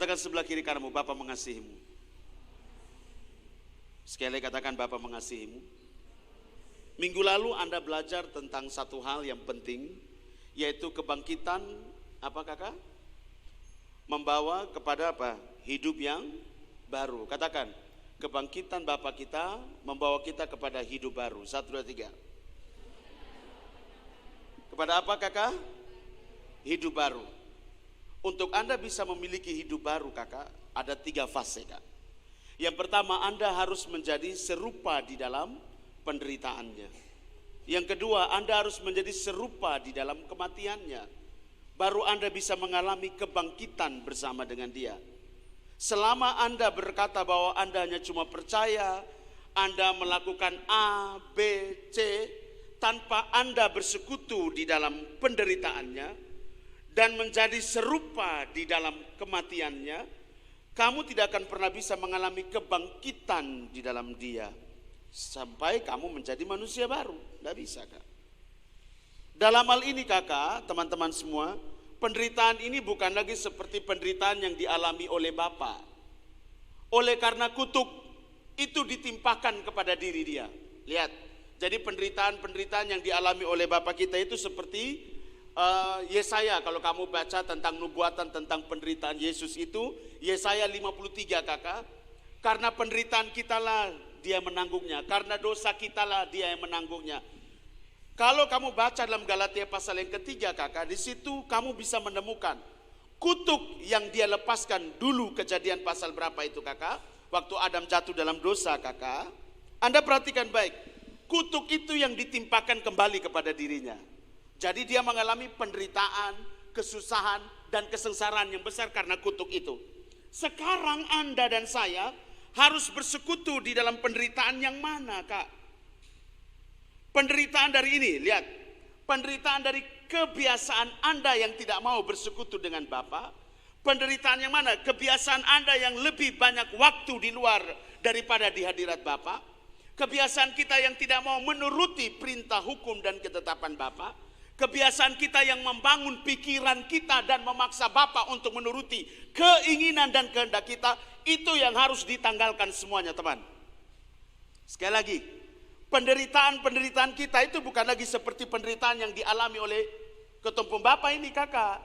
Katakan sebelah kiri kananmu, Bapa mengasihimu. Sekali lagi katakan, Bapa mengasihimu. Minggu lalu Anda belajar tentang satu hal yang penting, yaitu kebangkitan, apa kakak? Membawa kepada apa? Hidup yang baru. Katakan, kebangkitan Bapa kita membawa kita kepada hidup baru. 1, 2, 3. Kepada apa kakak? Hidup baru. Untuk Anda bisa memiliki hidup baru kakak, ada 3 fase kak. Yang pertama, Anda harus menjadi serupa di dalam penderitaannya. Yang kedua, Anda harus menjadi serupa di dalam kematiannya. Baru Anda bisa mengalami kebangkitan bersama dengan dia. Selama Anda berkata bahwa Anda hanya cuma percaya, Anda melakukan A, B, C, tanpa Anda bersekutu di dalam penderitaannya, dan menjadi serupa di dalam kematiannya, kamu tidak akan pernah bisa mengalami kebangkitan di dalam dia. Sampai kamu menjadi manusia baru. Tidak bisa kak. Dalam hal ini kakak, teman-teman semua, penderitaan ini bukan lagi seperti penderitaan yang dialami oleh Bapa. Oleh karena kutuk itu ditimpakan kepada diri dia. Lihat, jadi penderitaan-penderitaan yang dialami oleh Bapa kita itu seperti Yesaya. Kalau kamu baca tentang nubuatan tentang penderitaan Yesus itu, Yesaya 53 kakak. Karena penderitaan kitalah dia menanggungnya, karena dosa kitalah dia yang menanggungnya. Kalau kamu baca dalam Galatia pasal yang ketiga kakak, di situ kamu bisa menemukan kutuk yang dia lepaskan dulu. Kejadian pasal berapa itu kakak? Waktu Adam jatuh dalam dosa kakak. Anda perhatikan baik, kutuk itu yang ditimpakan kembali kepada dirinya. Jadi dia mengalami penderitaan, kesusahan, dan kesengsaraan yang besar karena kutuk itu. Sekarang Anda dan saya harus bersekutu di dalam penderitaan yang mana kak? Penderitaan dari ini, lihat. Penderitaan dari kebiasaan Anda yang tidak mau bersekutu dengan Bapa. Penderitaan yang mana? Kebiasaan Anda yang lebih banyak waktu di luar daripada di hadirat Bapa. Kebiasaan kita yang tidak mau menuruti perintah hukum dan ketetapan Bapa. Kebiasaan kita yang membangun pikiran kita dan memaksa Bapa untuk menuruti keinginan dan kehendak kita, itu yang harus ditanggalkan semuanya teman. Sekali lagi, penderitaan-penderitaan kita itu bukan lagi seperti penderitaan yang dialami oleh ketumpung Bapa ini kakak.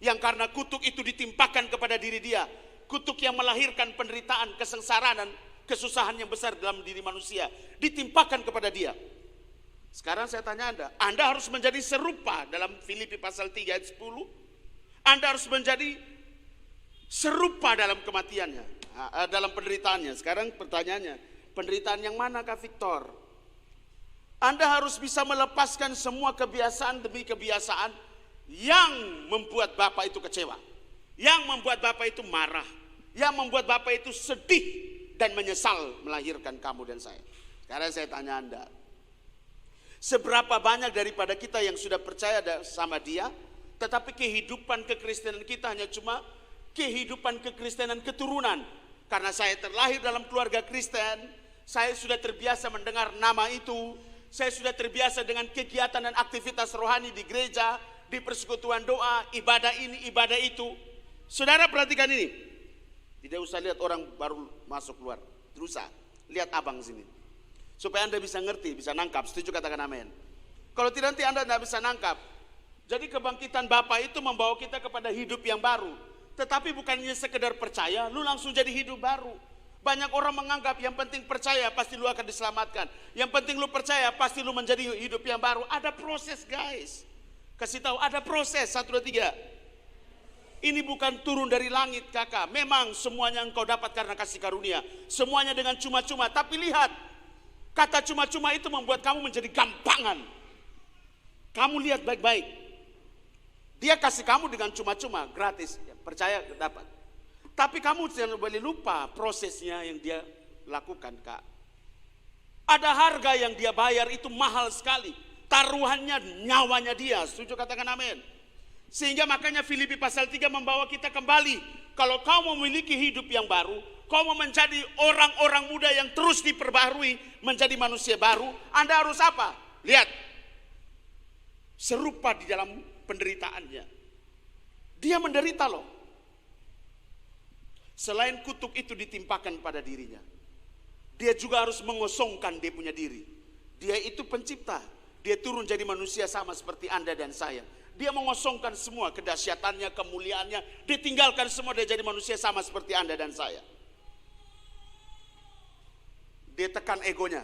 Yang karena kutuk itu ditimpakan kepada diri dia. Kutuk yang melahirkan penderitaan, kesengsaraan dan kesusahan yang besar dalam diri manusia ditimpakan kepada dia. Sekarang saya tanya Anda harus menjadi serupa dalam Filipi pasal 3 ayat 10. Anda harus menjadi serupa dalam kematiannya, dalam penderitaannya. Sekarang pertanyaannya, penderitaan yang mana Kak Victor? Anda harus bisa melepaskan semua kebiasaan demi kebiasaan yang membuat Bapak itu kecewa, yang membuat Bapak itu marah, yang membuat Bapak itu sedih dan menyesal melahirkan kamu dan saya. Sekarang saya tanya Anda, seberapa banyak daripada kita yang sudah percaya sama dia, tetapi kehidupan kekristenan kita hanya cuma kehidupan kekristenan keturunan. Karena saya terlahir dalam keluarga Kristen, saya sudah terbiasa mendengar nama itu, saya sudah terbiasa dengan kegiatan dan aktivitas rohani di gereja, di persekutuan doa, ibadah ini, ibadah itu. Saudara perhatikan ini, tidak usah lihat orang baru masuk keluar, terus lihat abang sini. Supaya Anda bisa ngerti, bisa nangkap. Setuju katakan amin. Kalau tidak nanti Anda tidak bisa nangkap. Jadi kebangkitan Bapa itu membawa kita kepada hidup yang baru. Tetapi bukannya sekedar percaya, lu langsung jadi hidup baru. Banyak orang menganggap yang penting percaya pasti lu akan diselamatkan. Yang penting lu percaya pasti lu menjadi hidup yang baru. Ada proses guys. Kasih tahu ada proses. 1, 2, 3. Ini bukan turun dari langit kakak. Memang semuanya engkau dapat karena kasih karunia. Semuanya dengan cuma-cuma. Tapi lihat, kata cuma-cuma itu membuat kamu menjadi gampangan. Kamu lihat baik-baik. Dia kasih kamu dengan cuma-cuma, gratis. Percaya dapat. Tapi kamu jangan boleh lupa prosesnya yang dia lakukan kak. Ada harga yang dia bayar itu mahal sekali. Taruhannya nyawanya dia. Setuju katakan amin. Sehingga makanya Filipi pasal 3 membawa kita kembali. Kalau kau memiliki hidup yang baru, kau mau menjadi orang-orang muda yang terus diperbaharui menjadi manusia baru, Anda harus apa? Lihat, serupa di dalam penderitaannya. Dia menderita loh. Selain kutuk itu ditimpakan pada dirinya, dia juga harus mengosongkan dia punya diri. Dia itu pencipta, dia turun jadi manusia sama seperti Anda dan saya. Dia mengosongkan semua kedahsyatannya, kemuliaannya, dia tinggalkan semua, dia jadi manusia sama seperti Anda dan saya. Dia tekan egonya.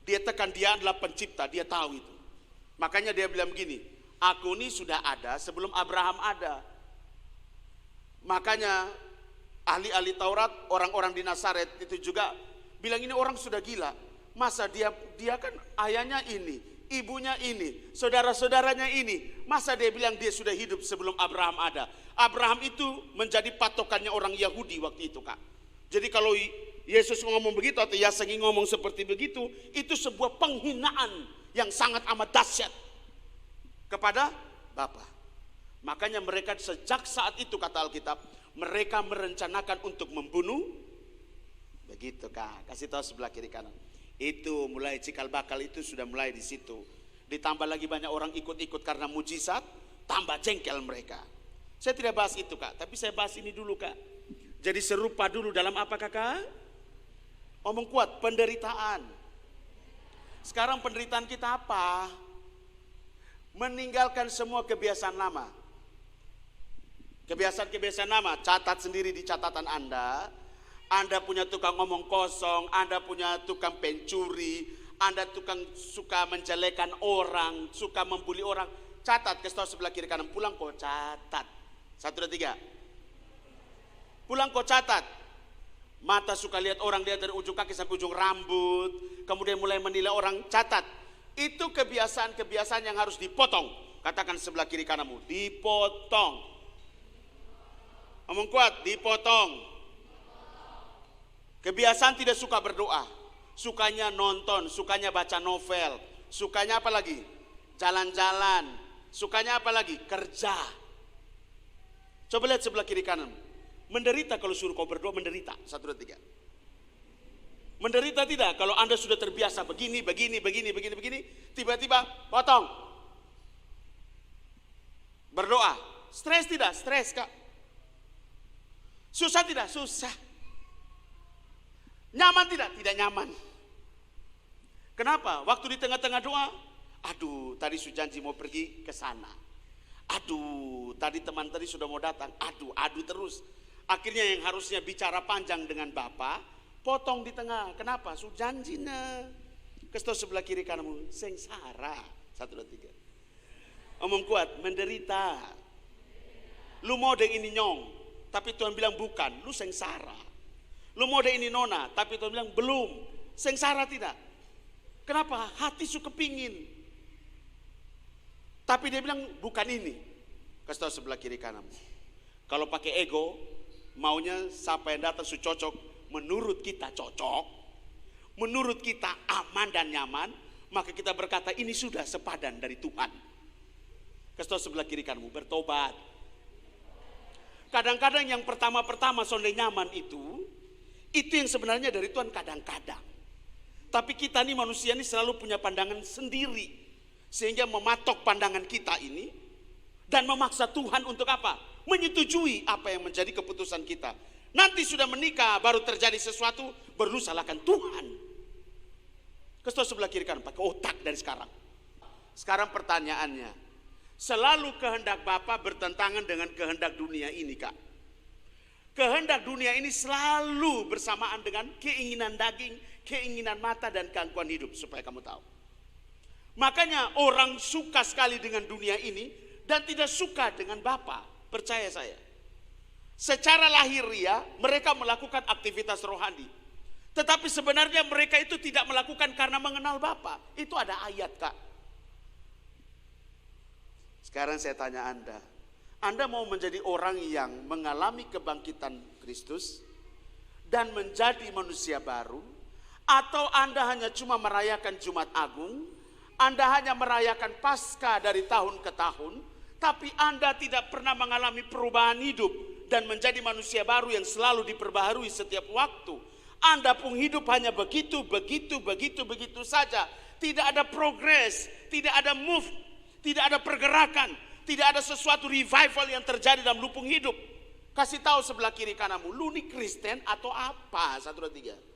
Dia tekan, dia adalah pencipta, dia tahu itu. Makanya dia bilang begini, aku ini sudah ada sebelum Abraham ada. Makanya ahli-ahli Taurat, orang-orang di Nazaret itu juga bilang ini orang sudah gila. Masa dia kan ayahnya ini, ibunya ini, saudara-saudaranya ini. Masa dia bilang dia sudah hidup sebelum Abraham ada. Abraham itu menjadi patokannya orang Yahudi waktu itu, Kak. Jadi kalau Yesus ngomong begitu atau Yasengi ngomong seperti begitu, itu sebuah penghinaan yang sangat amat dahsyat kepada Bapa. Makanya mereka sejak saat itu, kata Alkitab, mereka merencanakan untuk membunuh. Begitu, Kak. Kasih tahu sebelah kiri kanan. Itu mulai cikal bakal itu sudah mulai di situ. Ditambah lagi banyak orang ikut-ikut karena mujizat, tambah jengkel mereka. Saya tidak bahas itu, Kak, tapi saya bahas ini dulu, Kak. Jadi serupa dulu dalam apa, Kakak? Omong kuat, penderitaan. Sekarang penderitaan kita apa? Meninggalkan semua kebiasaan lama. Kebiasaan-kebiasaan lama, catat sendiri di catatan Anda. Anda punya tukang ngomong kosong, Anda punya tukang pencuri, Anda tukang suka menjelekan orang, suka membuli orang. Catat, kasih tahu sebelah kiri kanan, pulang kok catat. 1, 2, 3. Pulang kok catat. Mata suka lihat orang, lihat dari ujung kaki sampai ujung rambut, kemudian mulai menilai orang, catat. Itu kebiasaan-kebiasaan yang harus dipotong. Katakan sebelah kiri kananmu, dipotong. Ngomong kuat, dipotong. Kebiasaan tidak suka berdoa, sukanya nonton, sukanya baca novel, sukanya apa lagi? Jalan-jalan, sukanya apa lagi? Kerja. Coba lihat sebelah kiri kanan. Menderita kalau suruh kau berdoa, menderita. 1, 2, 3. Menderita tidak kalau Anda sudah terbiasa begini, tiba-tiba potong. Berdoa. Stres tidak? Stres, Kak. Susah tidak? Susah. Nyaman tidak? Tidak nyaman. Kenapa? Waktu di tengah-tengah doa, aduh tadi janji mau pergi ke sana. Aduh tadi teman tadi sudah mau datang. Aduh terus. Akhirnya yang harusnya bicara panjang dengan Bapak, potong di tengah. Kenapa? Sudah janjinya. Kasih sebelah kiri kananmu, sengsara. 1, 2, 3. Omong kuat, menderita. Lu mau deh ini nyong, tapi Tuhan bilang bukan, lu sengsara. Lu mau deh ini nona, tapi Tuhan bilang belum. Sengsara tidak? Kenapa? Hati suka pingin. Tapi dia bilang bukan ini. Kasih tahu sebelah kiri kananmu. Kalau pakai ego, maunya siapa yang datang cocok, menurut kita cocok, menurut kita aman dan nyaman, maka kita berkata ini sudah sepadan dari Tuhan. Kasih tahu sebelah kiri kananmu, bertobat. Kadang-kadang yang pertama-pertama sonde nyaman itu yang sebenarnya dari Tuhan kadang-kadang. Tapi kita nih manusia ini selalu punya pandangan sendiri, sehingga mematok pandangan kita ini dan memaksa Tuhan untuk apa? Menyetujui apa yang menjadi keputusan kita. Nanti sudah menikah baru terjadi sesuatu, baru salahkan Tuhan. Kasih sebelah kiri kanan, pakai otak dari sekarang. Sekarang pertanyaannya, selalu kehendak Bapa bertentangan dengan kehendak dunia ini, Kak. Kehendak dunia ini selalu bersamaan dengan keinginan daging, keinginan mata dan gangguan hidup, supaya kamu tahu. Makanya orang suka sekali dengan dunia ini dan tidak suka dengan Bapa. Percaya saya. Secara lahiriah mereka melakukan aktivitas rohani. Tetapi sebenarnya mereka itu tidak melakukan karena mengenal Bapa. Itu ada ayat, Kak. Sekarang saya tanya Anda mau menjadi orang yang mengalami kebangkitan Kristus dan menjadi manusia baru, atau Anda hanya cuma merayakan Jumat Agung, Anda hanya merayakan Paskah dari tahun ke tahun, tapi Anda tidak pernah mengalami perubahan hidup dan menjadi manusia baru yang selalu diperbaharui setiap waktu. Anda pun hidup hanya begitu saja. Tidak ada progres, tidak ada move, tidak ada pergerakan, tidak ada sesuatu revival yang terjadi dalam lupung hidup. Kasih tahu sebelah kiri kananmu, lu ini Kristen atau apa? 1, 2, 3.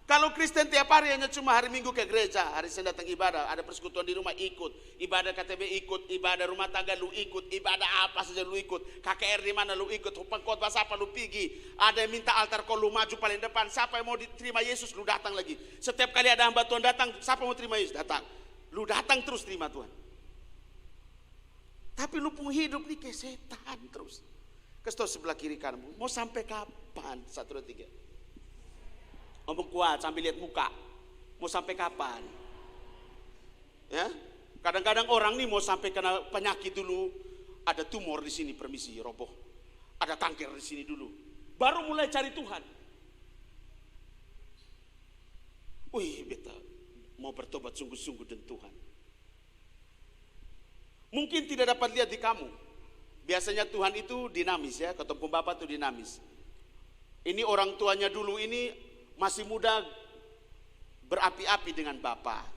Kalau Kristen tiap hari hanya cuma hari Minggu ke gereja, hari Senin datang ibadah, ada persekutuan di rumah ikut, ibadah KTB ikut, ibadah rumah tangga lu ikut, ibadah apa saja lu ikut, KKR di mana lu ikut, pengkhotbah siapa lu pergi, ada yang minta altar kau lu maju paling depan, siapa yang mau diterima Yesus lu datang lagi. Setiap kali ada hamba Tuhan datang, siapa mau terima Yesus datang, lu datang terus terima Tuhan. Tapi lu pun hidup nih kayak setan terus. Kasih tahu sebelah kiri kananmu, mau sampai kapan? 1, 2, 3. Ngomong kuat sambil lihat muka. Mau sampai kapan? Ya, kadang-kadang orang nih mau sampai kena penyakit dulu, ada tumor di sini, permisi roboh. Ada kanker di sini dulu. Baru mulai cari Tuhan. Wih, beta mau bertobat sungguh-sungguh dengan Tuhan. Mungkin tidak dapat lihat di kamu. Biasanya Tuhan itu dinamis ya, ketemu Bapak itu dinamis. Ini orang tuanya dulu ini masih muda berapi-api dengan Bapak.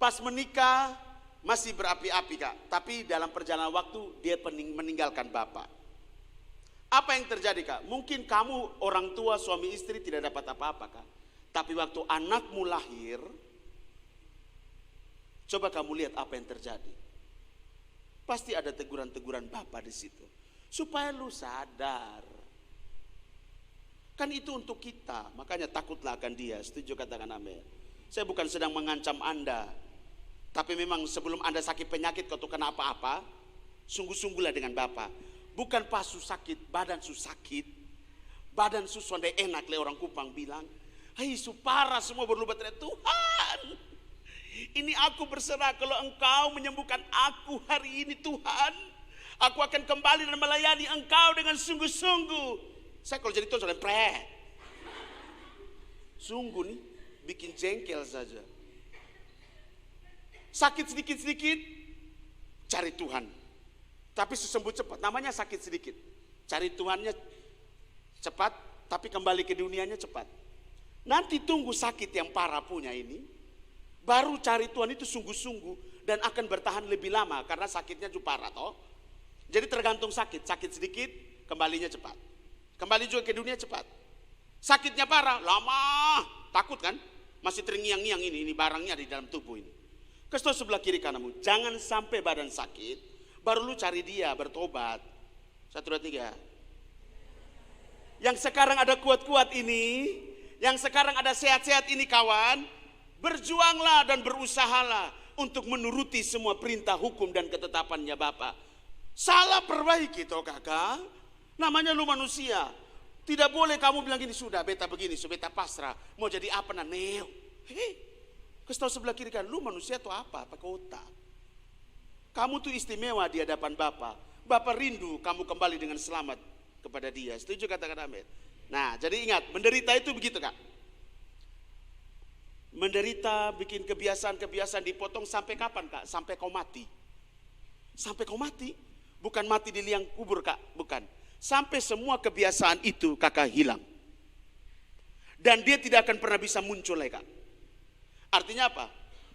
Pas menikah masih berapi-api Kak, tapi dalam perjalanan waktu dia meninggalkan Bapak. Apa yang terjadi Kak? Mungkin kamu orang tua suami istri tidak dapat apa-apa Kak. Tapi waktu anakmu lahir, coba kamu lihat apa yang terjadi. Pasti ada teguran-teguran Bapak di situ. Supaya lu sadar. Kan itu untuk kita, makanya takutlah akan dia. Setuju katakan amin. Saya bukan sedang mengancam Anda, tapi memang sebelum Anda sakit penyakit atau kena apa-apa, sungguh-sungguhlah dengan Bapak. Bukan pasu sakit, badan su sakit. Badan su sonde enak, le orang Kupang bilang. Hai su parah semua berlubat. Tuhan, ini aku berserah kalau Engkau menyembuhkan aku hari ini Tuhan. Aku akan kembali dan melayani Engkau dengan sungguh-sungguh. Saya kalau jadi Tuhan soalnya sungguh nih bikin jengkel saja. Sakit sedikit-sedikit cari Tuhan. Tapi sesembuh cepat, namanya sakit sedikit. Cari Tuhannya cepat, tapi kembali ke dunianya cepat. Nanti tunggu sakit yang parah punya ini, baru cari Tuhan itu sungguh-sungguh dan akan bertahan lebih lama karena sakitnya juga parah toh. Jadi tergantung sakit sedikit, kembalinya cepat. Kembali juga ke dunia cepat. Sakitnya parah, lama, takut kan? Masih terngiang-ngiang ini barangnya di dalam tubuh ini. Kasih tahu sebelah kiri kananmu, jangan sampai badan sakit, baru lu cari dia bertobat. 1, 2, 3. Yang sekarang ada kuat-kuat ini, yang sekarang ada sehat-sehat ini kawan, berjuanglah dan berusahalah untuk menuruti semua perintah hukum dan ketetapannya Bapak. Salah perbaiki toh kakak. Namanya lu manusia. Tidak boleh kamu bilang gini, sudah beta begini, beta pasrah. Mau jadi apa neo? Hei, kasih tahu sebelah kiri kan, lu manusia atau apa kota? Kamu tuh istimewa di hadapan Bapak. Bapak rindu kamu kembali dengan selamat kepada dia. Setuju katakan amin? Nah jadi ingat, menderita itu begitu Kak. Menderita, bikin kebiasaan-kebiasaan dipotong sampai kapan Kak? Sampai kau mati. Sampai kau mati. Bukan mati di liang kubur Kak, bukan. Sampai semua kebiasaan itu kakak hilang. Dan dia tidak akan pernah bisa muncul lagi Kak. Artinya apa?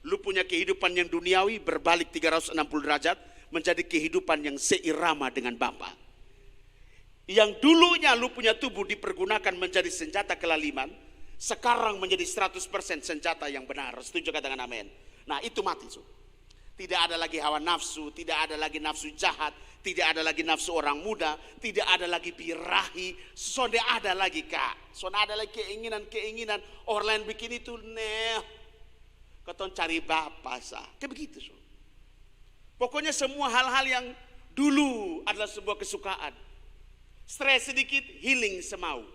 Lu punya kehidupan yang duniawi berbalik 360 derajat menjadi kehidupan yang seirama dengan Bapa. Yang dulunya lu punya tubuh dipergunakan menjadi senjata kelaliman, sekarang menjadi 100% senjata yang benar. Setuju katakan amin. Nah itu mati so. Tidak ada lagi hawa nafsu, tidak ada lagi nafsu jahat, tidak ada lagi nafsu orang muda, tidak ada lagi birahi, sonde ada lagi Kak. Sonde ada lagi keinginan orang lain bikin itu Kau cari Bapak sah. Kayak begitu so. Pokoknya semua hal-hal yang dulu adalah sebuah kesukaan. Stres sedikit, healing semau.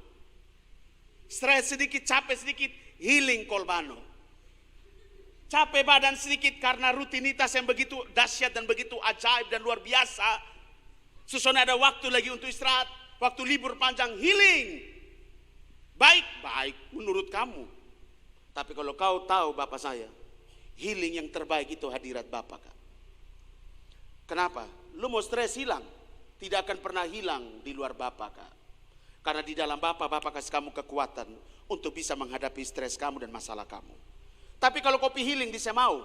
Stres sedikit, capek sedikit, healing kolbano. Capek badan sedikit karena rutinitas yang begitu dahsyat dan begitu ajaib dan luar biasa. Susun ada waktu lagi untuk istirahat, waktu libur panjang, healing. Baik menurut kamu. Tapi kalau kau tahu Bapak saya, healing yang terbaik itu hadirat Bapak Kak. Kenapa? Lu mau stres hilang, tidak akan pernah hilang di luar Bapak Kak. Karena di dalam Bapak kasih kamu kekuatan untuk bisa menghadapi stres kamu dan masalah kamu. Tapi kalau kopi healing di Semau,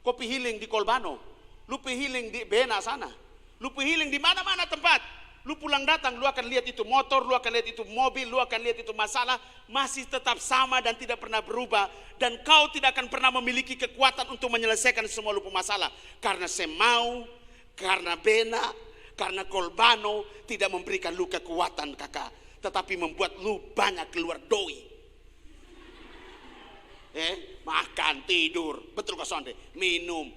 kopi healing di Kolbano, lupi healing di Bena sana, Lu healing di mana-mana tempat. Lu pulang datang, lu akan lihat itu motor, lu akan lihat itu mobil, lu akan lihat itu masalah masih tetap sama dan tidak pernah berubah. Dan kau tidak akan pernah memiliki kekuatan untuk menyelesaikan semua lu masalah. Karena semau, karena bena, karena kolbano tidak memberikan lu kekuatan kakak. Tetapi membuat lu banyak keluar doi. Makan, tidur, betul kok sonde, minum.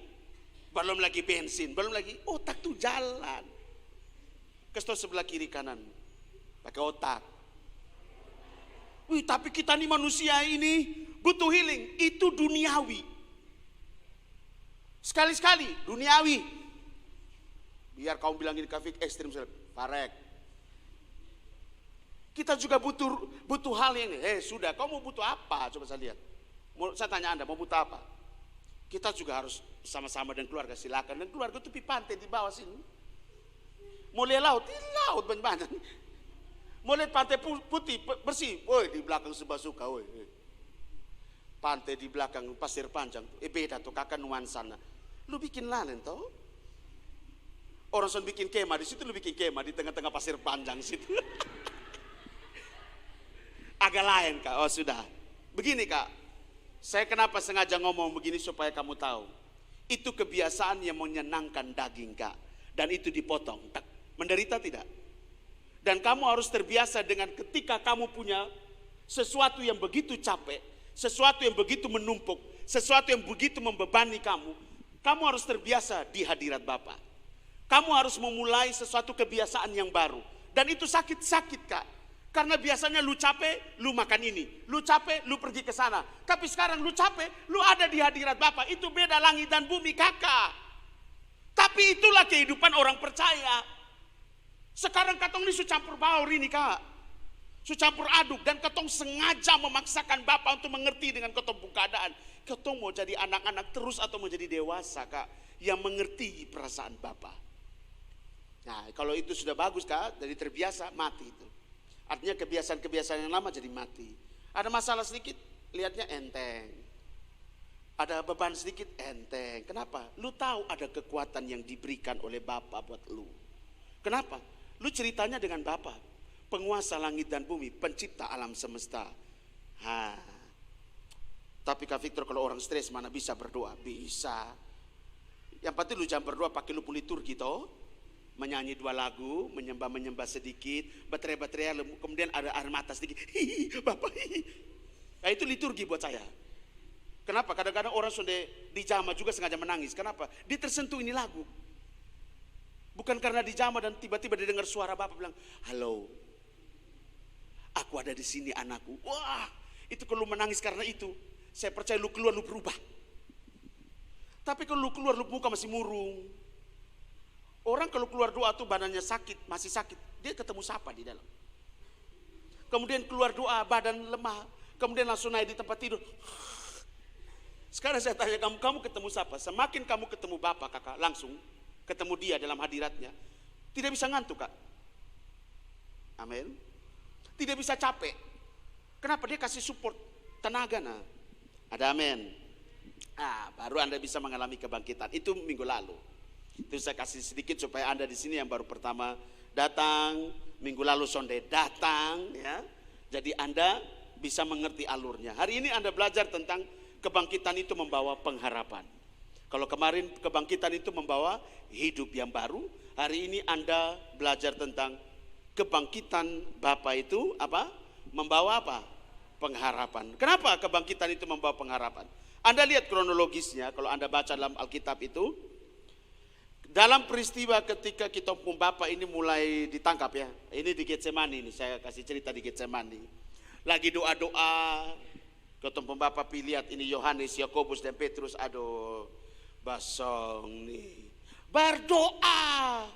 Belum lagi bensin, belum lagi otak tuh jalan. Kasih sebelah kiri kanan, pakai otak. Wih, tapi kita nih manusia ini butuh healing, itu duniawi. Sekali-sekali duniawi. Biar kamu bilangin kafik ekstrim, parek. Kita juga butuh hal yang sudah, kamu mau butuh apa? Coba saya lihat. Saya tanya Anda, mau butuh apa? Kita juga harus sama-sama dengan keluarga, silakan. Dan keluarga itu di pantai di bawah sini. Mau lihat laut, di laut banyak-banyak. Mau lihat pantai putih, bersih, woi di belakang Subasuka, woi. Pantai di belakang Pasir Panjang, beda tuh kakak nuansana. Lu bikin lain toh? Orang son bikin kemah di situ, lu bikin kemah di tengah-tengah Pasir Panjang situ. Agak lain kak, oh sudah. Begini kak, saya kenapa sengaja ngomong begini supaya kamu tahu. Itu kebiasaan yang menyenangkan daging kak. Dan itu dipotong, tak. Menderita tidak? Dan kamu harus terbiasa dengan ketika kamu punya sesuatu yang begitu capek, sesuatu yang begitu menumpuk, sesuatu yang begitu membebani kamu harus terbiasa di hadirat Bapa. Kamu harus memulai sesuatu kebiasaan yang baru. Dan itu sakit-sakit kak. Karena biasanya lu capek, lu makan ini. Lu capek, lu pergi ke sana. Tapi sekarang lu capek, lu ada di hadirat Bapa. Itu beda langit dan bumi kakak. Tapi itulah kehidupan orang percaya. Sekarang katong ini campur baur ini kak. Campur aduk. Dan katong sengaja memaksakan Bapa untuk mengerti dengan katong keadaan. Katong mau jadi anak-anak terus atau mau jadi dewasa kak. Yang mengerti perasaan Bapa. Nah kalau itu sudah bagus kak. Jadi terbiasa mati itu. Artinya kebiasaan-kebiasaan yang lama jadi mati. Ada masalah sedikit lihatnya enteng. Ada beban sedikit enteng. Kenapa? Lu tahu ada kekuatan yang diberikan oleh Bapa buat lu. Kenapa? Lu ceritanya dengan Bapa, penguasa langit dan bumi, pencipta alam semesta. Tapi Kak Victor kalau orang stres mana bisa berdoa? Bisa. Yang penting lu jangan berdoa pakai lu liturgi toh. Menyanyi 2 lagu, menyembah sedikit, baterai, kemudian ada air mata sedikit. Hihi, Bapak hihi. Nah itu liturgi buat saya. Kenapa? Kadang-kadang orang sudah dijamah juga sengaja menangis. Kenapa? Dia tersentuh ini lagu. Bukan karena dijamah dan tiba-tiba dia dengar suara Bapak bilang, halo, aku ada di sini anakku. Wah, itu kalau menangis karena itu, saya percaya lu keluar lu berubah. Tapi kalau lu keluar lu muka masih murung. Orang kalau keluar doa tuh badannya sakit, masih sakit, dia ketemu sapa di dalam. Kemudian keluar doa badan lemah, kemudian langsung naik di tempat tidur. Sekarang saya tanya kamu ketemu siapa? Semakin kamu ketemu Bapa kakak, langsung ketemu dia dalam hadiratnya, tidak bisa ngantuk kak. Amin. Tidak bisa capek. Kenapa? Dia kasih support tenaga nah. Ada amin. Baru Anda bisa mengalami kebangkitan. Itu minggu lalu. Itu saya kasih sedikit supaya Anda di sini yang baru pertama datang, minggu lalu sonde datang ya. Jadi Anda bisa mengerti alurnya. Hari ini Anda belajar tentang kebangkitan itu membawa pengharapan. Kalau kemarin kebangkitan itu membawa hidup yang baru, hari ini Anda belajar tentang kebangkitan Bapa itu apa? Membawa apa? Pengharapan. Kenapa kebangkitan itu membawa pengharapan? Anda lihat kronologisnya kalau Anda baca dalam Alkitab itu. Dalam peristiwa ketika kita pun Bapa ini mulai ditangkap ya. Ini di Getsemani ini, saya kasih cerita di Getsemani. Lagi doa-doa, ketemu Bapa lihat ini Yohanes, Yakobus dan Petrus, aduh basong nih. Berdoa.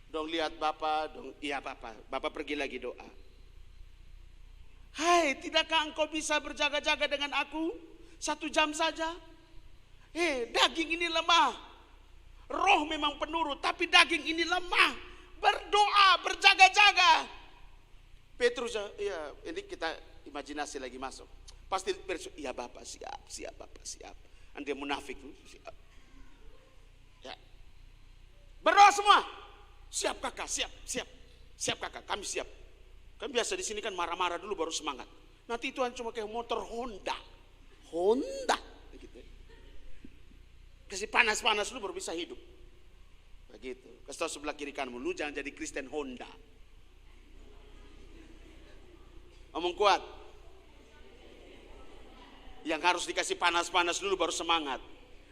Dong lihat Bapa, dong iya Bapa pergi lagi doa. Hai, tidakkah engkau bisa berjaga-jaga dengan aku 1 jam saja? Daging ini lemah. Roh memang penurut, tapi daging ini lemah. Berdoa, berjaga-jaga. Petrus, ya ini kita imajinasi lagi masuk. Pasti Petrus, ya Bapak siap Bapak siap. Anda munafik, siap. Ya. semua. Siap kakak, siap, siap. Siap kakak, kami siap. Kan biasa di sini kan marah-marah dulu baru semangat. Nanti Tuhan cuma kayak motor Honda. Honda. Begitu. Kasih panas-panas dulu baru bisa hidup. Begitu. Kasih tahu sebelah kiri kananmu, lu jangan jadi Kristen Honda. Omong kuat. Yang harus dikasih panas-panas dulu baru semangat.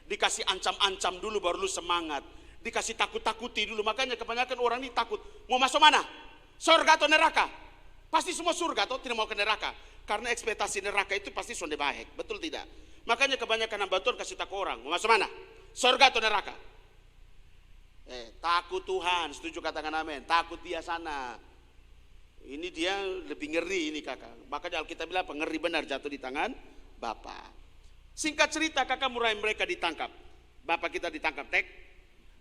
Dikasih ancam-ancam dulu baru lu semangat. Dikasih takut-takuti dulu. Makanya kebanyakan orang ini takut. Mau masuk mana? Surga atau neraka? Pasti semua surga atau tidak mau ke neraka. Karena ekspektasi neraka itu pasti sonde baik. Betul tidak? Makanya kebanyakan hamba Tuhan kasih takut orang. Mau masuk mana? Surga atau neraka? Takut Tuhan. Setuju katakan amin. Takut dia sana. Ini dia lebih ngeri ini kakak. Makanya Alkitab bilang ngeri benar jatuh di tangan Bapa. Singkat cerita kakak mulai mereka ditangkap. Bapak kita ditangkap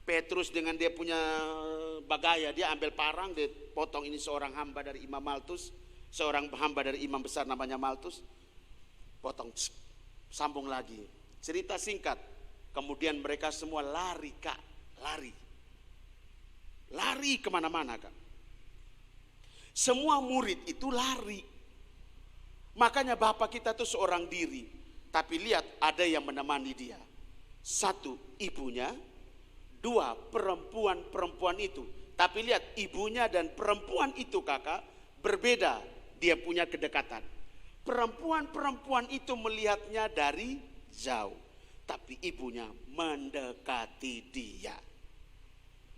Petrus dengan dia punya bagaya, dia ambil parang, dia potong ini seorang hamba dari Imam Maltus, seorang hamba dari imam besar namanya Maltus, potong, sambung lagi. Cerita singkat, kemudian mereka semua lari kak, lari kemana-mana kak. Semua murid itu lari. Makanya Bapak kita tuh seorang diri, tapi lihat ada yang menemani dia. Satu, ibunya. Dua, perempuan itu. Tapi lihat ibunya dan perempuan itu kakak berbeda. Dia punya kedekatan. Perempuan itu melihatnya dari jauh. Tapi ibunya mendekati dia.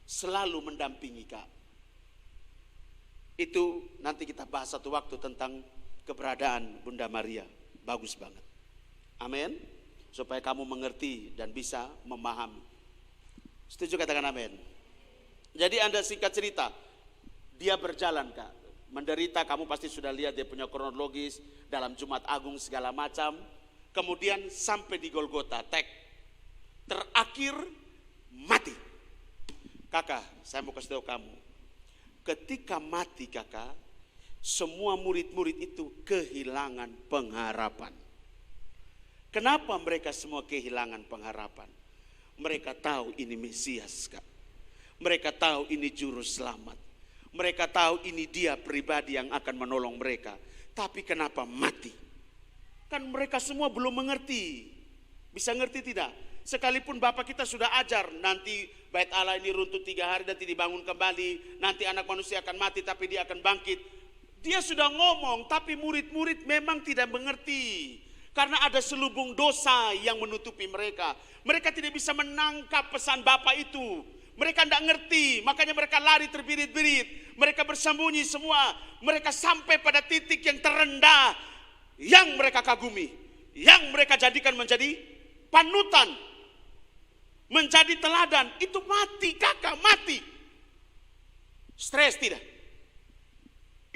Selalu mendampingi kak. Itu nanti kita bahas satu waktu tentang keberadaan Bunda Maria. Bagus banget. Amin. Supaya kamu mengerti dan bisa memahami. Setuju katakan amin. Jadi Anda singkat cerita, dia berjalan kak, menderita, kamu pasti sudah lihat dia punya kronologis dalam Jumat Agung segala macam. Kemudian sampai di Golgota, terakhir mati. Kakak, saya mau kasih tahu kamu, ketika mati kakak, semua murid-murid itu kehilangan pengharapan. Kenapa mereka semua kehilangan pengharapan? Mereka tahu ini Mesias kak. Mereka tahu ini juru selamat. Mereka tahu ini dia pribadi yang akan menolong mereka. Tapi kenapa mati? Kan mereka semua belum mengerti. Bisa ngerti tidak? Sekalipun Bapak kita sudah ajar, nanti bait Allah ini runtuh 3 hari nanti dibangun kembali. Nanti anak manusia akan mati tapi dia akan bangkit. Dia sudah ngomong tapi murid-murid memang tidak mengerti. Karena ada selubung dosa yang menutupi mereka. Mereka tidak bisa menangkap pesan Bapa itu. Mereka tidak ngerti, makanya mereka lari terbirit-birit. Mereka bersembunyi semua. Mereka sampai pada titik yang terendah. Yang mereka kagumi. Yang mereka jadikan menjadi panutan. Menjadi teladan. Itu mati kakak, mati. Stres tidak?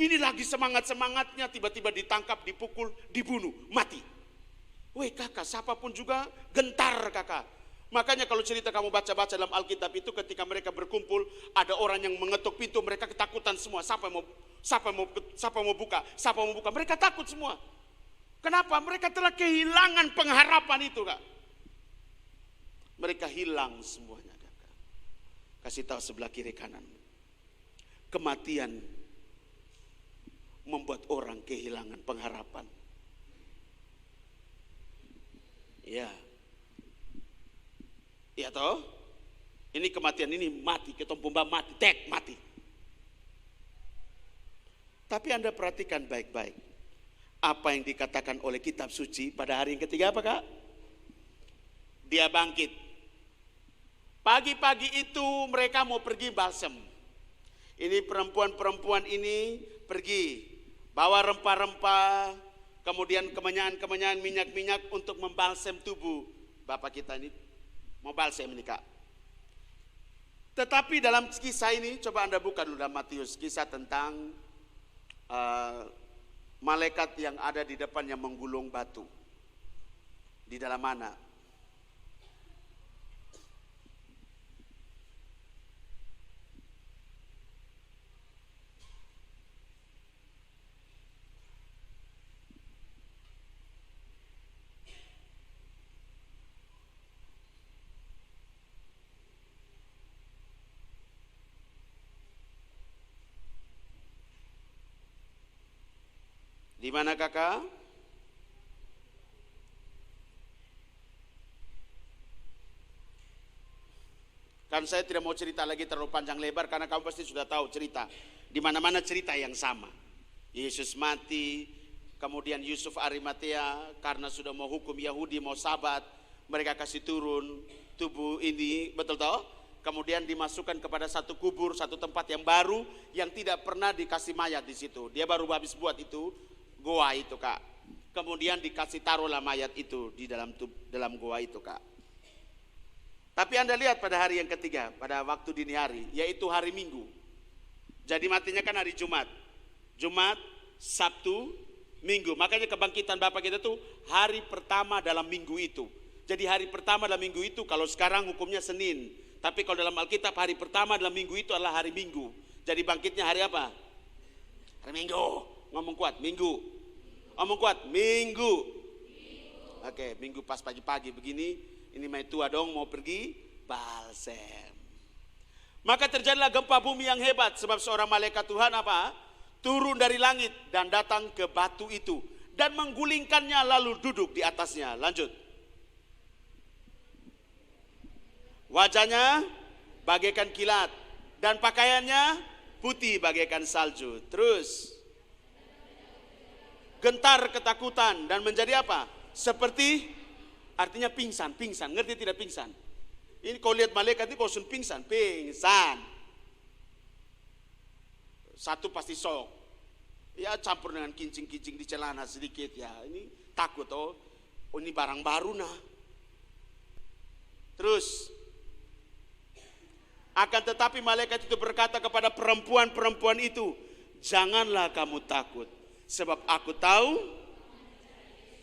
Ini lagi semangat-semangatnya tiba-tiba ditangkap, dipukul, dibunuh, mati. Weh kakak, siapapun juga gentar kakak. Makanya kalau cerita kamu baca-baca dalam Alkitab itu ketika mereka berkumpul, ada orang yang mengetuk pintu, mereka ketakutan semua. Siapa mau buka? Mereka takut semua. Kenapa? Mereka telah kehilangan pengharapan itu kak. Mereka hilang semuanya kakak. Kasih tahu sebelah kiri kanan. Kematian membuat orang kehilangan pengharapan. Ya. Ya toh? Ini kematian ini mati, ketompo mati, mati. Tapi Anda perhatikan baik-baik. Apa yang dikatakan oleh kitab suci pada hari yang ketiga apa kak? Dia bangkit. Pagi-pagi itu mereka mau pergi balsem. Ini perempuan-perempuan ini pergi. Bawa rempah-rempah, kemudian kemenyan-kemenyan, minyak-minyak untuk membalsem tubuh Bapak kita ini. Mau balsem ini kak. Tetapi dalam kisah ini, coba Anda buka dulu dalam Matius, kisah tentang malaikat yang ada di depan yang menggulung batu. Di dalam mana? Di mana kakak? Kan saya tidak mau cerita lagi terlalu panjang lebar karena kamu pasti sudah tahu cerita. Di mana-mana cerita yang sama. Yesus mati, kemudian Yusuf Arimatea karena sudah mau hukum Yahudi, mau sabat, mereka kasih turun tubuh ini, betul toh? Kemudian dimasukkan kepada satu kubur, satu tempat yang baru yang tidak pernah dikasih mayat di situ. Dia baru habis buat itu goa itu, Kak. Kemudian dikasih taruhlah mayat itu di dalam goa itu, Kak. Tapi Anda lihat pada hari yang ketiga, pada waktu dini hari, yaitu hari Minggu. Jadi matinya kan hari Jumat. Jumat, Sabtu, Minggu. Makanya kebangkitan Bapak kita tuh hari pertama dalam minggu itu. Jadi hari pertama dalam minggu itu, kalau sekarang hukumnya Senin. Tapi kalau dalam Alkitab hari pertama dalam minggu itu adalah hari Minggu. Jadi bangkitnya hari apa? Hari Minggu. Ngomong kuat, Minggu. Ngomong kuat, Minggu. Oke, Minggu pas pagi-pagi begini. Ini mai tua dong mau pergi balsem. Maka terjadilah gempa bumi yang hebat. Sebab seorang malaikat Tuhan apa? Turun dari langit dan datang ke batu itu. Dan menggulingkannya lalu duduk di atasnya. Lanjut. Wajahnya bagaikan kilat. Dan pakaiannya putih bagaikan salju. Terus. Gentar ketakutan dan menjadi apa? Seperti, artinya pingsan. Ngerti tidak pingsan? Ini kau lihat malaikat ini kau sun pingsan. Satu pasti sok. Ya campur dengan kincing-kincing di celana sedikit ya. Ini takut oh ini barang baru nah. Terus. Akan tetapi malaikat itu berkata kepada perempuan-perempuan itu, janganlah kamu takut. Sebab aku tahu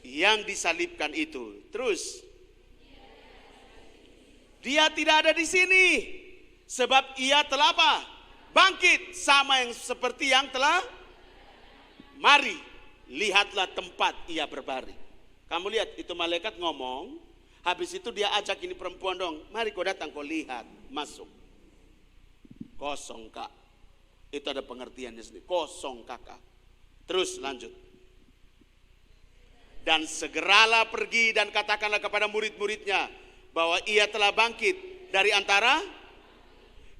yang disalibkan itu. Terus. Dia tidak ada di sini. Sebab ia telah apa? Bangkit sama yang seperti yang telah. Mari, lihatlah tempat ia berbaring. Kamu lihat itu malaikat ngomong. Habis itu dia ajak ini perempuan dong. Mari kau datang kau lihat. Masuk. Kosong kak. Itu ada pengertiannya sendiri. Kosong kakak. Terus lanjut. Dan segeralah pergi dan katakanlah kepada murid-muridnya bahwa ia telah bangkit dari antara,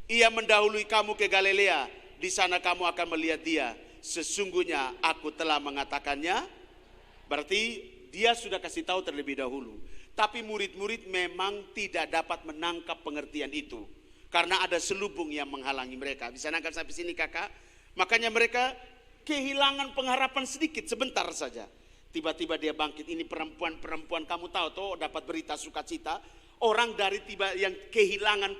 ia mendahului kamu ke Galilea, di sana kamu akan melihat dia. Sesungguhnya aku telah mengatakannya. Berarti dia sudah kasih tahu terlebih dahulu. Tapi murid-murid memang tidak dapat menangkap pengertian itu. Karena ada selubung yang menghalangi mereka. Bisa nangkap sampai sini kakak? Makanya mereka kehilangan pengharapan sedikit, sebentar saja. Tiba-tiba dia bangkit. Ini perempuan-perempuan kamu tahu tuh dapat berita sukacita. Orang dari tiba yang kehilangan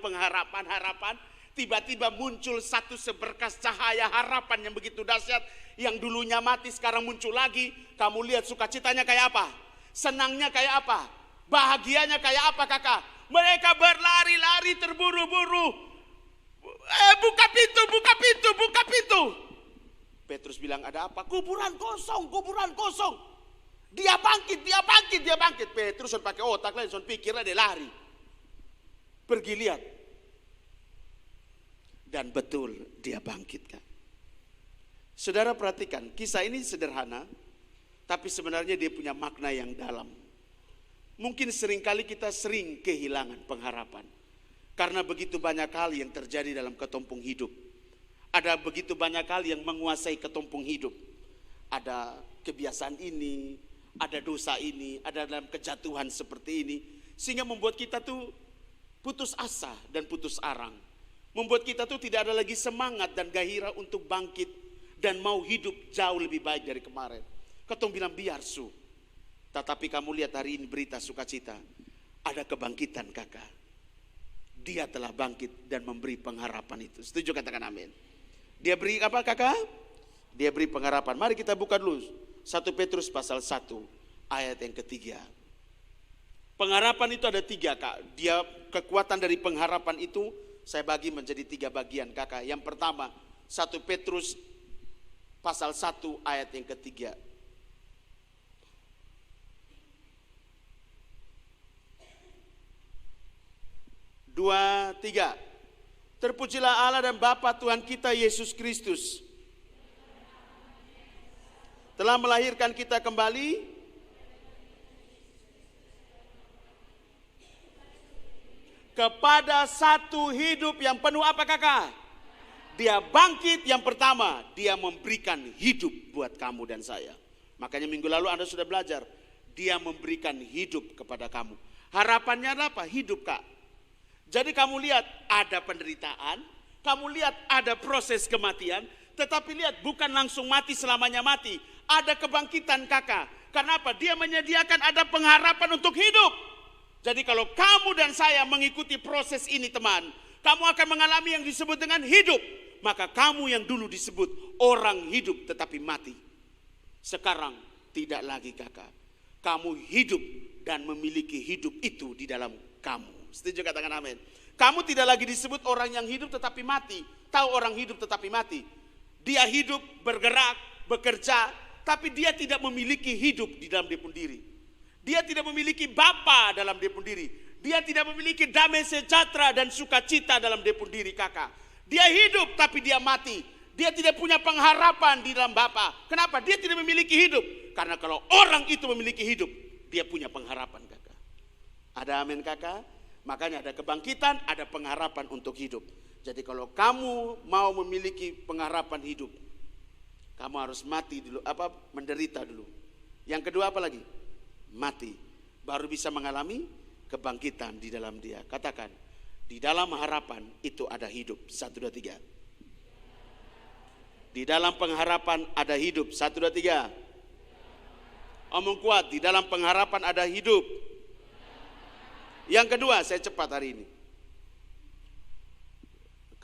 harapan, tiba-tiba muncul satu seberkas cahaya harapan yang begitu dahsyat. Yang dulunya mati sekarang muncul lagi. Kamu lihat sukacitanya kayak apa? Senangnya kayak apa? Bahagianya kayak apa kakak? Mereka berlari-lari terburu-buru. Buka pintu, buka pintu, buka pintu. Petrus bilang ada apa? Kuburan kosong, kuburan kosong. Dia bangkit, dia bangkit, dia bangkit. Petrus sudah pakai otak lain, sudah pikirnya dia lari. Pergi lihat. Dan betul dia bangkit kan. Saudara perhatikan, kisah ini sederhana. Tapi sebenarnya dia punya makna yang dalam. Mungkin seringkali kita sering kehilangan pengharapan. Karena begitu banyak hal yang terjadi dalam ketumpung hidup. Ada begitu banyak hal yang menguasai ketumpung hidup. Ada kebiasaan ini, ada dosa ini, ada dalam kejatuhan seperti ini. Sehingga membuat kita tuh putus asa dan putus arang. Membuat kita tuh tidak ada lagi semangat dan gairah untuk bangkit. Dan mau hidup jauh lebih baik dari kemarin. Ketong bilang biar su. Tetapi kamu lihat hari ini berita sukacita. Ada kebangkitan kakak. Dia telah bangkit dan memberi pengharapan itu. Setuju katakan amin. Dia beri apa kakak? Dia beri pengharapan. Mari kita buka dulu 1 Petrus pasal 1 ayat yang ketiga. Pengharapan itu ada 3 kak. Dia kekuatan dari pengharapan itu saya bagi menjadi 3 bagian kakak. Yang pertama 1 Petrus pasal 1 ayat yang ketiga. 2, 3. Terpujilah Allah dan Bapa Tuhan kita Yesus Kristus, telah melahirkan kita kembali kepada satu hidup yang penuh apa kakak? Dia bangkit yang pertama, dia memberikan hidup buat kamu dan saya. Makanya minggu lalu Anda sudah belajar, dia memberikan hidup kepada kamu. Harapannya apa? Hidup kak. Jadi kamu lihat ada penderitaan, kamu lihat ada proses kematian, tetapi lihat bukan langsung mati selamanya mati. Ada kebangkitan kakak. Karena apa? Dia menyediakan ada pengharapan untuk hidup. Jadi kalau kamu dan saya mengikuti proses ini teman, kamu akan mengalami yang disebut dengan hidup. Maka kamu yang dulu disebut orang hidup tetapi mati, sekarang tidak lagi kakak. Kamu hidup dan memiliki hidup itu di dalam kamu. Setuju katakan amin. Kamu tidak lagi disebut orang yang hidup tetapi mati. Tahu orang hidup tetapi mati? Dia hidup, bergerak, bekerja, tapi dia tidak memiliki hidup di dalam dia pun diri. Dia tidak memiliki Bapa dalam dia pun diri. Dia tidak memiliki damai sejahtera dan sukacita dalam dia pun diri kakak. Dia hidup tapi dia mati. Dia tidak punya pengharapan di dalam Bapa. Kenapa? Dia tidak memiliki hidup. Karena kalau orang itu memiliki hidup, dia punya pengharapan kakak. Ada amin kakak? Makanya ada kebangkitan, ada pengharapan untuk hidup. Jadi kalau kamu mau memiliki pengharapan hidup, kamu harus mati dulu, menderita dulu. Yang kedua apa lagi? Mati. Baru bisa mengalami kebangkitan di dalam dia. Katakan, di dalam harapan itu ada hidup. 1, 2, 3. Di dalam pengharapan ada hidup. 1, 2, 3. Omong kuat, di dalam pengharapan ada hidup. Yang kedua, saya cepat hari ini.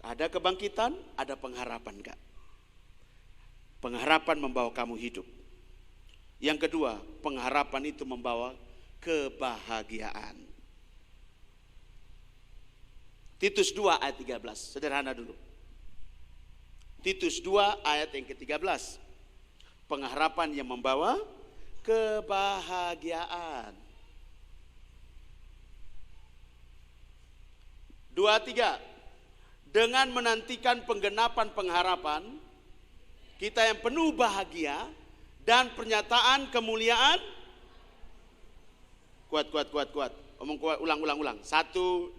Ada kebangkitan, ada pengharapan kak. Pengharapan membawa kamu hidup. Yang kedua, pengharapan itu membawa kebahagiaan. Titus 2 ayat 13, sederhana dulu. Titus 2 ayat yang ke-13. Pengharapan yang membawa kebahagiaan. 2, 3. Dengan menantikan penggenapan pengharapan, kita yang penuh bahagia dan pernyataan kemuliaan. Kuat. Omong kuat, ulang. 1,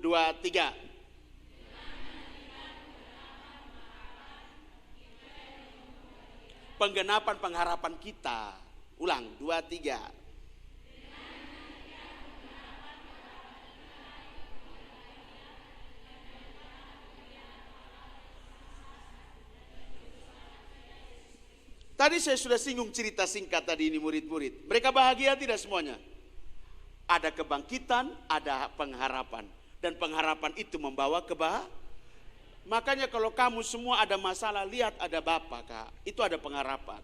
2, 3. Penggenapan pengharapan kita. Ulang, 2, 3. Tadi saya sudah singgung cerita singkat tadi ini murid-murid. Mereka bahagia tidak semuanya? Ada kebangkitan, ada pengharapan. Dan pengharapan itu membawa kebahagiaan. Makanya kalau kamu semua ada masalah, lihat ada Bapa kak. Itu ada pengharapan.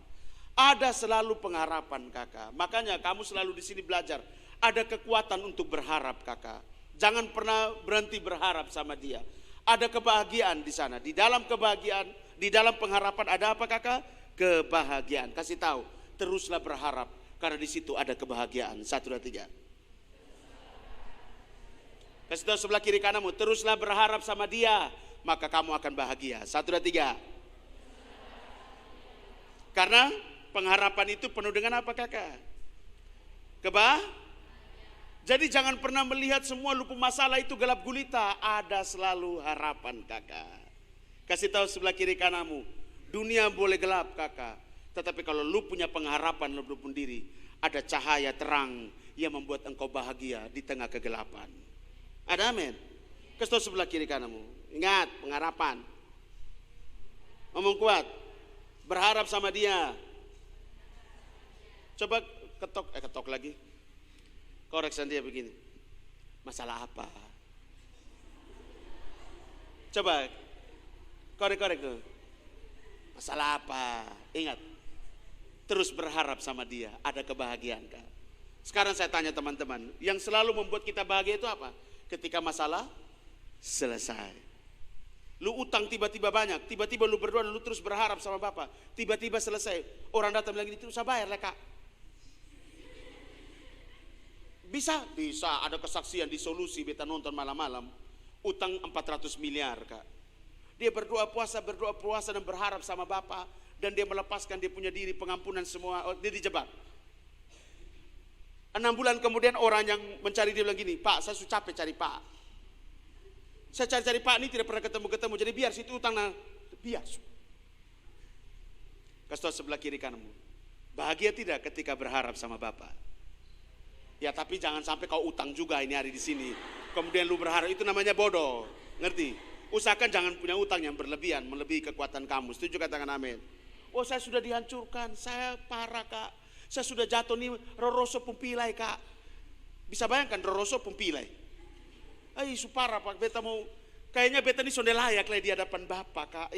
Ada selalu pengharapan kakak. Makanya kamu selalu di sini belajar. Ada kekuatan untuk berharap kakak. Jangan pernah berhenti berharap sama dia. Ada kebahagiaan di sana. Di dalam kebahagiaan, di dalam pengharapan ada apa kakak? Kebahagiaan. Kasih tahu, teruslah berharap karena di situ ada kebahagiaan. 1, 2, 3. Kasih tahu sebelah kiri kananmu, teruslah berharap sama dia, maka kamu akan bahagia. 1, 2, 3. Karena pengharapan itu penuh dengan apa kakak? Jadi jangan pernah melihat semua lupa masalah itu gelap gulita. Ada selalu harapan kakak. Kasih tahu sebelah kiri kananmu, dunia boleh gelap kakak, tetapi kalau lu punya pengharapan lu pun diri, ada cahaya terang yang membuat engkau bahagia di tengah kegelapan. Ada amin? Kasih tahu sebelah kiri kananmu, ingat pengharapan. Ngomong kuat, berharap sama dia. Coba ketok lagi. Koreksan dia begini. Masalah apa? Coba korek tuh. Masalah apa? Ingat, terus berharap sama dia, ada kebahagiaan kan? Sekarang saya tanya teman-teman, yang selalu membuat kita bahagia itu apa? Ketika masalah selesai. Lu utang tiba-tiba banyak, tiba-tiba lu berdoa, lu terus berharap sama Bapak, tiba-tiba selesai. Orang datang bilang gini, usah bayar lah kak. Bisa, ada kesaksian di Solusi, beta nonton malam-malam, utang 400 miliar kak. Dia berdoa puasa dan berharap sama Bapak. dan dia melepaskan dia punya diri, pengampunan semua, dia dijebak. 6 bulan kemudian orang yang mencari dia bilang gini, Pak, saya sudah capek cari Pak. Saya cari-cari Pak ini tidak pernah ketemu-ketemu, jadi biar situ utang, biar. Kasih tahu sebelah kiri kananmu, bahagia tidak ketika berharap sama Bapak? Ya tapi jangan sampai kau utang juga ini hari di sini, kemudian lu berharap, itu namanya bodoh, ngerti? Usahakan jangan punya utang yang berlebihan, melebihi kekuatan kamu. Setuju, katakan amin. Oh saya sudah dihancurkan, saya parah Kak, saya sudah jatuh nih, roroso pumpilai Kak. Bisa bayangkan roroso pumpilai. Supara Pak, beta mau, kayaknya beta ini sudah layak lah di hadapan Bapak Kak.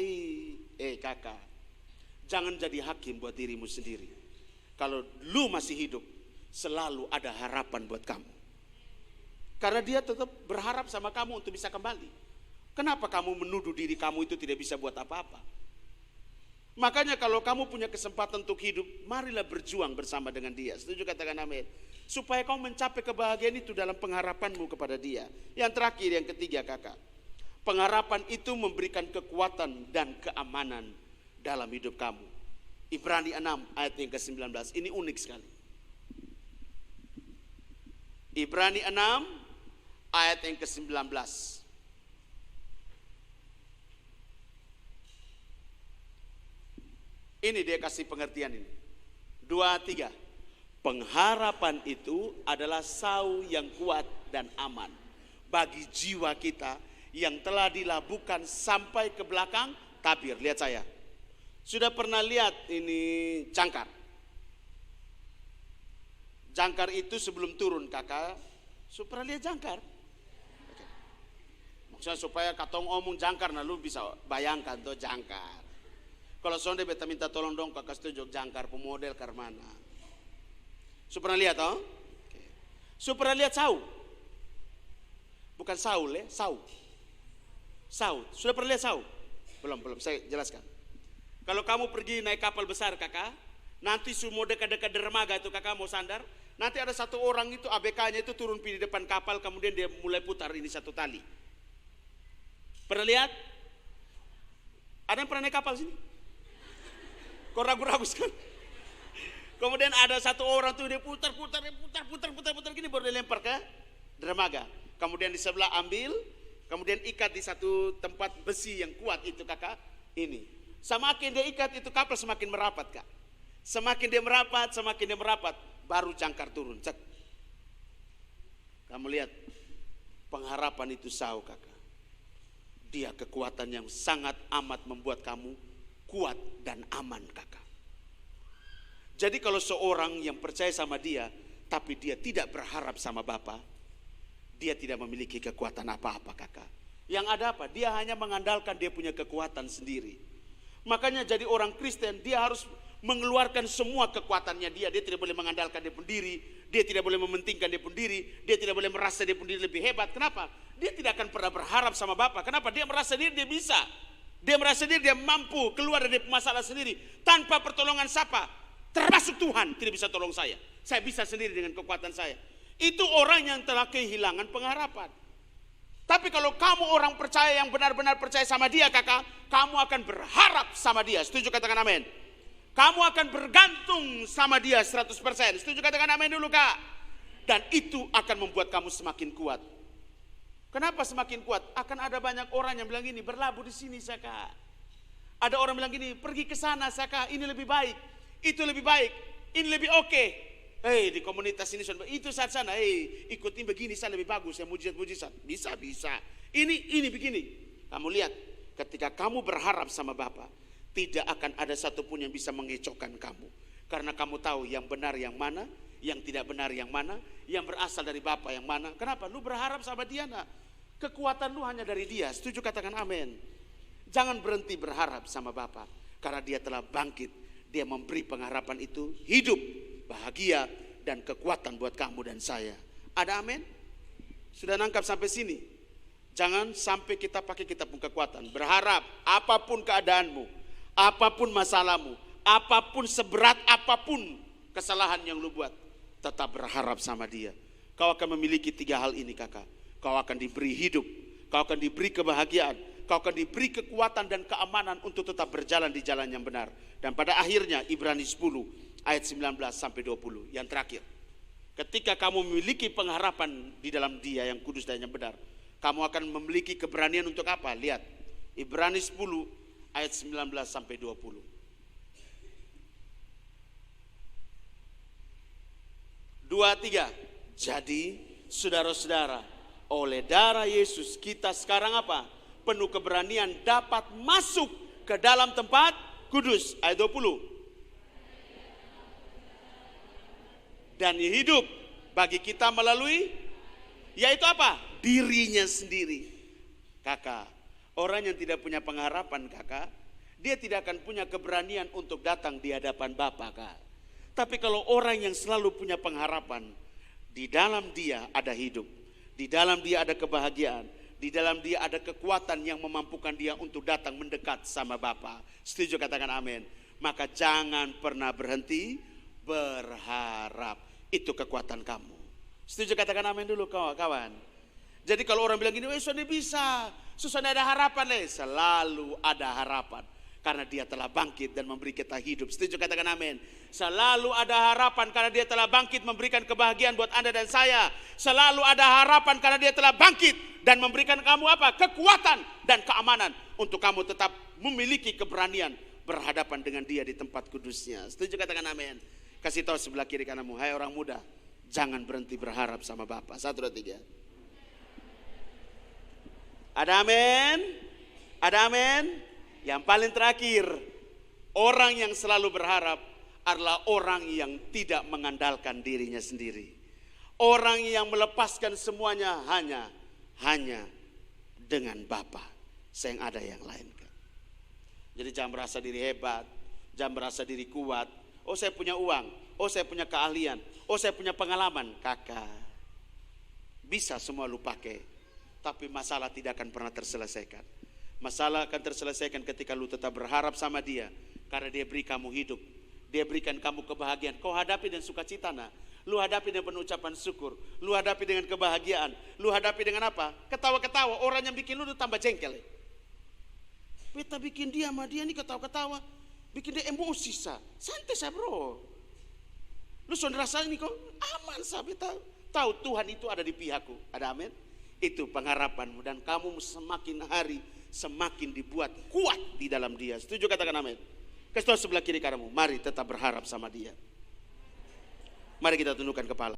Kakak, jangan jadi hakim buat dirimu sendiri. Kalau lu masih hidup, selalu ada harapan buat kamu. Karena dia tetap berharap sama kamu untuk bisa kembali. Kenapa kamu menuduh diri kamu itu tidak bisa buat apa-apa? Makanya kalau kamu punya kesempatan untuk hidup, marilah berjuang bersama dengan dia. Setuju, katakan amin. Supaya kau mencapai kebahagiaan itu dalam pengharapanmu kepada dia. Yang terakhir, yang ketiga kakak, pengharapan itu memberikan kekuatan dan keamanan dalam hidup kamu. Ibrani 6 ayat yang ke-19, ini unik sekali. Ibrani 6 ayat yang ke-19. Ini dia kasih pengertian ini. 2, 3. Pengharapan itu adalah sau yang kuat dan aman bagi jiwa kita yang telah dilabuhkan sampai ke belakang tabir. Lihat saya. Sudah pernah lihat ini jangkar? Jangkar itu sebelum turun kakak, sudah pernah lihat jangkar? Oke. Maksudnya supaya katong omong jangkar, nah lu bisa bayangkan tuh jangkar. Kalau sonde beta minta tolong dong kakak setuju jangkar pemodel karmana. Sudah pernah lihat toh? Okay. Sudah pernah lihat sau? Bukan Saul ya, sau. Sau. Sudah pernah lihat sau? Belum, saya jelaskan. Kalau kamu pergi naik kapal besar kakak, nanti semua dekat-dekat dermaga itu kakak mau sandar, nanti ada satu orang itu ABK-nya itu turun di depan kapal, kemudian dia mulai putar ini satu tali. Pernah lihat? Ada yang pernah naik kapal sini? Kok ragu-ragu sekali? Kemudian ada satu orang tuh dia putar gini baru dia lempar ke dermaga. Kemudian di sebelah ambil, kemudian ikat di satu tempat besi yang kuat itu kakak. Ini. Semakin dia ikat itu kapal semakin merapat kak. Semakin dia merapat, baru jangkar turun. Cek. Kamu lihat pengharapan itu sau kakak. Dia kekuatan yang sangat amat membuat kamu kuat dan aman kakak. Jadi kalau seorang yang percaya sama dia, tapi dia tidak berharap sama Bapa, dia tidak memiliki kekuatan apa-apa kakak. Yang ada apa? Dia hanya mengandalkan dia punya kekuatan sendiri. Makanya jadi orang Kristen, dia harus mengeluarkan semua kekuatannya dia. Dia tidak boleh mengandalkan dia pun diri, dia tidak boleh mementingkan dia pun diri, dia tidak boleh merasa dia pun diri lebih hebat. Kenapa? Dia tidak akan pernah berharap sama Bapa. Kenapa? Dia merasa diri dia bisa. Dia merasa diri dia mampu keluar dari masalah sendiri tanpa pertolongan siapa? Termasuk Tuhan tidak bisa tolong saya. Saya bisa sendiri dengan kekuatan saya. Itu orang yang telah kehilangan pengharapan. Tapi kalau kamu orang percaya yang benar-benar percaya sama dia kakak, kamu akan berharap sama dia. Setuju, katakan amin. Kamu akan bergantung sama dia 100%. Setuju, katakan amin dulu kak. Dan itu akan membuat kamu semakin kuat. Kenapa semakin kuat? Akan ada banyak orang yang bilang gini, berlabuh di sini Saka. Ada orang bilang gini, pergi ke sana Saka, ini lebih baik, itu lebih baik, ini lebih oke. Di komunitas ini itu saat sana, ikutin begini saya lebih bagus, ya mujizat. Bisa. Ini begini. Kamu lihat, ketika kamu berharap sama Bapa, tidak akan ada satupun yang bisa mengecohkan kamu. Karena kamu tahu yang benar yang mana, yang tidak benar yang mana, yang berasal dari Bapa yang mana. Kenapa? Lu berharap sama dia nak. Kekuatan lu hanya dari dia. Setuju, katakan amin. Jangan berhenti berharap sama Bapa, karena dia telah bangkit. Dia memberi pengharapan itu hidup, bahagia, dan kekuatan buat kamu dan saya. Ada amin? Sudah nangkap sampai sini? Jangan sampai kita pakai kita pun kekuatan. Berharap apapun keadaanmu, apapun masalahmu, apapun seberat apapun kesalahan yang lu buat, tetap berharap sama dia. Kau akan memiliki 3 hal ini kakak. Kau akan diberi hidup, kau akan diberi kebahagiaan, kau akan diberi kekuatan dan keamanan untuk tetap berjalan di jalan yang benar. Dan pada akhirnya Ibrani 10 ayat 19 sampai 20 yang terakhir. Ketika kamu memiliki pengharapan di dalam Dia yang kudus dan yang benar, kamu akan memiliki keberanian untuk apa? Lihat, Ibrani 10 ayat 19 sampai 20. 2-3. Jadi saudara-saudara, oleh darah Yesus kita sekarang apa? Penuh keberanian dapat masuk ke dalam tempat kudus. Ayat 20. Dan hidup bagi kita melalui, yaitu apa? Dirinya sendiri. Kakak, orang yang tidak punya pengharapan kakak, dia tidak akan punya keberanian untuk datang di hadapan Bapa kak. Tapi kalau orang yang selalu punya pengharapan, di dalam dia ada hidup, di dalam dia ada kebahagiaan, di dalam dia ada kekuatan yang memampukan dia untuk datang mendekat sama Bapa. Setuju katakan amin. Maka jangan pernah berhenti berharap. Itu kekuatan kamu. Setuju katakan amin dulu kawan. Jadi kalau orang bilang gini, susah bisa, susah ada harapan. Selalu ada harapan. Karena dia telah bangkit dan memberi kita hidup. Setuju katakan amin. Selalu ada harapan karena dia telah bangkit memberikan kebahagiaan buat Anda dan saya. Selalu ada harapan karena dia telah bangkit dan memberikan kamu apa? Kekuatan dan keamanan untuk kamu tetap memiliki keberanian berhadapan dengan dia di tempat kudusnya. Setuju katakan amin. Kasih tahu sebelah kiri kananmu, hai orang muda, jangan berhenti berharap sama Bapa. 1, 2, 3. Ada amin? Ada amin? Yang paling terakhir, orang yang selalu berharap adalah orang yang tidak mengandalkan dirinya sendiri. Orang yang melepaskan semuanya hanya dengan Bapa. Saya yang ada yang lain. Jadi jangan merasa diri hebat, jangan merasa diri kuat. Oh saya punya uang, oh saya punya keahlian, oh saya punya pengalaman. Kakak, bisa semua lu pakai, tapi masalah tidak akan pernah terselesaikan. Masalah akan terselesaikan ketika lu tetap berharap sama dia. Karena dia beri kamu hidup, dia berikan kamu kebahagiaan. Kau hadapi dengan sukacita, nah. Lu hadapi dengan penuh ucapan syukur, lu hadapi dengan kebahagiaan, lu hadapi dengan apa? Ketawa-ketawa. Orang yang bikin lu tambah jengkel. Beta bikin dia sama dia nih ketawa-ketawa, bikin dia emosi sa. Santai sa bro. Lu sudah rasain nih kok aman sa. Beta tahu Tuhan itu ada di pihakku. Ada amin? Itu pengharapanmu dan kamu semakin hari semakin dibuat kuat di dalam dia. Setuju katakan amin. Kasih tahu sebelah kiri kananmu, mari tetap berharap sama dia. Mari kita tundukkan kepala.